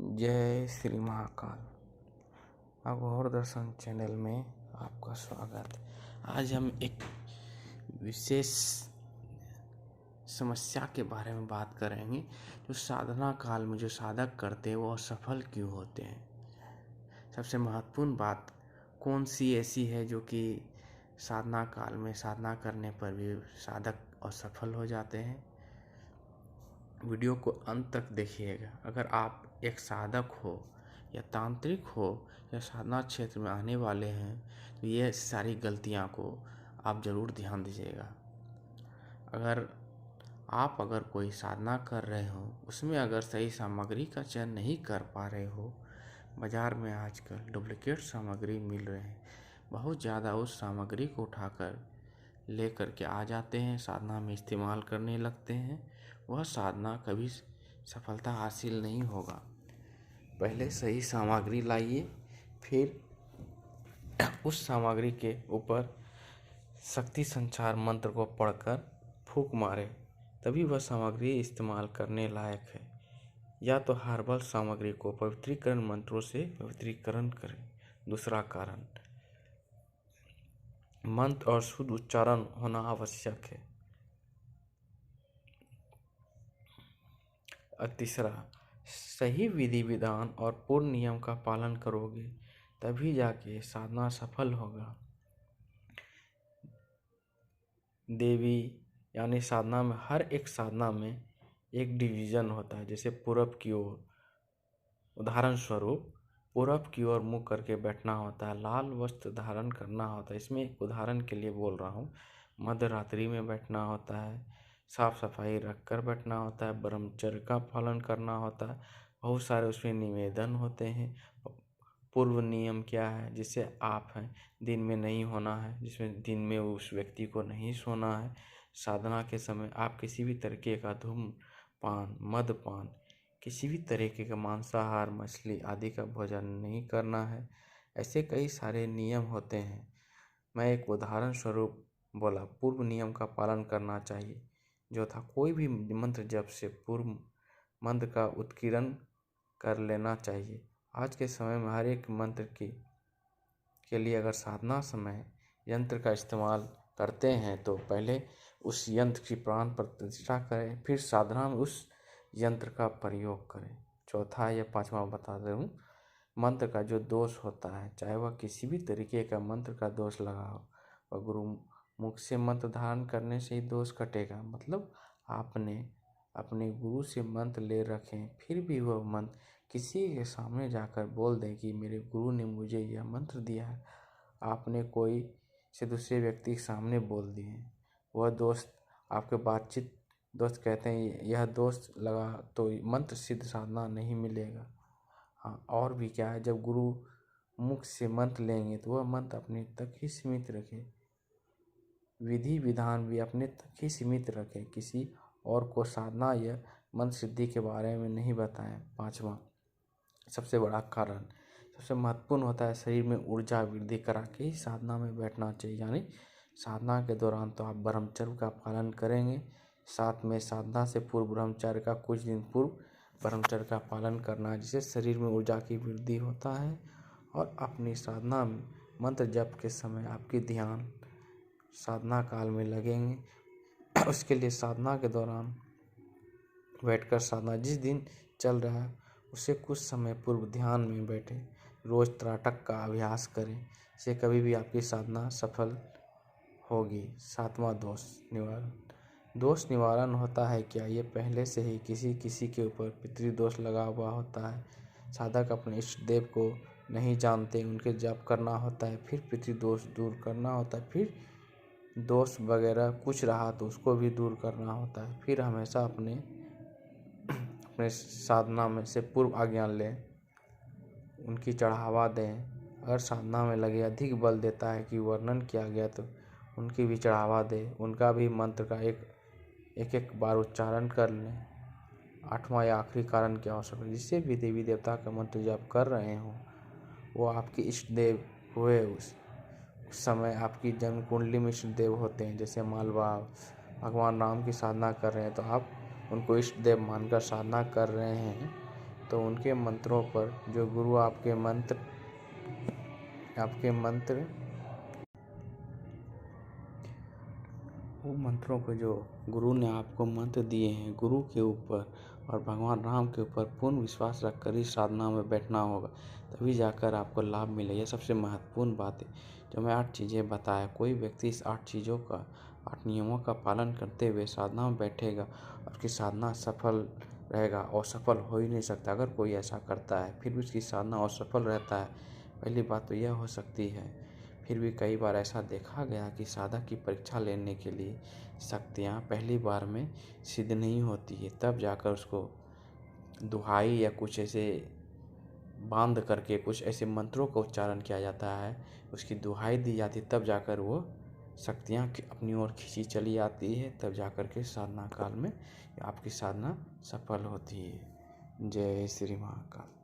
जय श्री महाकाल। अघोर दर्शन चैनल में आपका स्वागत। आज हम एक विशेष समस्या के बारे में बात करेंगे, जो साधना काल में जो साधक करते हैं वो असफल क्यों होते हैं। सबसे महत्वपूर्ण बात कौन सी ऐसी है जो कि साधना काल में साधना करने पर भी साधक असफल हो जाते हैं। वीडियो को अंत तक देखिएगा। अगर आप एक साधक हो या तांत्रिक हो या साधना क्षेत्र में आने वाले हैं तो ये सारी गलतियां को आप ज़रूर ध्यान दीजिएगा। अगर कोई साधना कर रहे हो, उसमें अगर सही सामग्री का चयन नहीं कर पा रहे हो, बाज़ार में आजकल डुप्लीकेट सामग्री मिल रहे हैं, बहुत ज़्यादा उस सामग्री को उठाकर लेकर के आ जाते हैं, साधना में इस्तेमाल करने लगते हैं, वह साधना कभी सफलता हासिल नहीं होगा। पहले सही सामग्री लाइए, फिर उस सामग्री के ऊपर शक्ति संचार मंत्र को पढ़कर फूंक मारे, तभी वह सामग्री इस्तेमाल करने लायक है। या तो हर्बल सामग्री को पवित्रीकरण मंत्रों से पवित्रीकरण करें। दूसरा कारण, मंत्र और शुद्ध उच्चारण होना आवश्यक है। तीसरा, सही विधि विधान और पूर्ण नियम का पालन करोगे तभी जाके साधना सफल होगा। देवी यानी साधना में हर एक साधना में एक डिवीजन होता है। जैसे पूरब की ओर, उदाहरण स्वरूप पूरब की ओर मुख करके बैठना होता है, लाल वस्त्र धारण करना होता है। इसमें एक उदाहरण के लिए बोल रहा हूँ। मध्य रात्रि में बैठना होता है, साफ सफाई रख कर बैठना होता है, ब्रह्मचर्य का पालन करना होता है। बहुत सारे उसमें निवेदन होते हैं। पूर्व नियम क्या है, जिससे आप हैं दिन में नहीं होना है, जिसमें दिन में उस व्यक्ति को नहीं सोना है। साधना के समय आप किसी भी तरीके का धूम्रपान, मदपान, किसी भी तरीके का मांसाहार, मछली आदि का भोजन नहीं करना है। ऐसे कई सारे नियम होते हैं। मैं एक उदाहरण स्वरूप बोला, पूर्व नियम का पालन करना चाहिए जो था, कोई भी मंत्र जप से पूर्व मंत्र का उत्कीर्णन कर लेना चाहिए। आज के समय में हर एक मंत्र के लिए अगर साधना समय यंत्र का इस्तेमाल करते हैं तो पहले उस यंत्र की प्राण प्रतिष्ठा करें, फिर साधना में उस यंत्र का प्रयोग करें। चौथा या पांचवा बता रहा हूँ, मंत्र का जो दोष होता है, चाहे वह किसी भी तरीके का मंत्र का दोष लगा हो, वह गुरु मुख से मंत्र धारण करने से ही दोष कटेगा। मतलब आपने अपने गुरु से मंत्र ले रखें, फिर भी वह मंत्र किसी के सामने जाकर बोल दें कि मेरे गुरु ने मुझे यह मंत्र दिया है, आपने कोई से दूसरे व्यक्ति के सामने बोल दिए, वह दोस्त आपके बातचीत दोस्त कहते हैं यह दोस्त लगा तो मंत्र सिद्ध साधना नहीं मिलेगा। हाँ, और भी क्या है, जब गुरु मुख से मंत्र लेंगे तो वह मंत्र अपने तक ही सीमित रखें, विधि विधान भी अपने तक ही सीमित रखें, किसी और को साधना या मंत्र सिद्धि के बारे में नहीं बताएं। पांचवा सबसे बड़ा कारण, सबसे महत्वपूर्ण होता है, शरीर में ऊर्जा वृद्धि करा के ही साधना में बैठना चाहिए। यानी साधना के दौरान तो आप ब्रह्मचर्य का पालन करेंगे, साथ में साधना से पूर्व ब्रह्मचर्य का कुछ दिन पूर्व ब्रह्मचर्य का पालन करना है, जिससे शरीर में ऊर्जा की वृद्धि होता है। और अपनी साधना में मंत्र जप के समय आपकी ध्यान साधना काल में लगेंगे। उसके लिए साधना के दौरान बैठकर साधना जिस दिन चल रहा है उससे कुछ समय पूर्व ध्यान में बैठे, रोज त्राटक का अभ्यास करें, इससे कभी भी आपकी साधना सफल होगी। सातवां दोष निवारण। दोष निवारण होता है क्या, ये पहले से ही किसी के ऊपर पितृदोष लगा हुआ होता है। साधक अपने इष्ट देव को नहीं जानते, उनके जप करना होता है, फिर पितृदोष दूर करना होता है, फिर दोष वगैरह कुछ रहा तो उसको भी दूर करना होता है। फिर हमेशा अपने साधना में से पूर्व आज्ञा लें, उनकी चढ़ावा दें। अगर साधना में लगे अधिक बल देता है कि वर्णन किया गया तो उनकी भी चढ़ावा दें, उनका भी मंत्र का एक बार उच्चारण कर लें। आठवां या आखिरी कारण क्या हो सकता है, जिससे भी देवी देवता का मंत्र जप कर रहे हों वो आपके इष्ट देव हुए, उस समय आपकी जन्म कुंडली में इष्ट देव होते हैं। जैसे मालवा भगवान राम की साधना कर रहे हैं तो आप उनको इष्ट देव मानकर साधना कर रहे हैं तो उनके मंत्रों पर जो गुरु आपके मंत्र वो मंत्रों को जो गुरु ने आपको मंत्र दिए हैं, गुरु के ऊपर और भगवान राम के ऊपर पूर्ण विश्वास रखकर इस साधना में बैठना होगा, तभी जाकर आपको लाभ मिले। यह सबसे महत्वपूर्ण बात है जो मैं 8 चीज़ें बताया। कोई व्यक्ति इस 8 चीज़ों का 8 नियमों का पालन करते हुए साधना में बैठेगा और उसकी साधना सफल रहेगा। और सफल हो ही नहीं सकता अगर कोई ऐसा करता है फिर भी उसकी साधना असफल रहता है। पहली बात तो यह हो सकती है। फिर भी कई बार ऐसा देखा गया कि साधक की परीक्षा लेने के लिए शक्तियाँ पहली बार में सिद्ध नहीं होती है, तब जाकर उसको दुहाई या कुछ ऐसे बांध करके कुछ ऐसे मंत्रों का उच्चारण किया जाता है, उसकी दुहाई दी जाती है, तब जाकर वो शक्तियाँ अपनी ओर खींची चली आती है, तब जाकर के साधना काल में आपकी साधना सफल होती है। जय श्री महाकाल।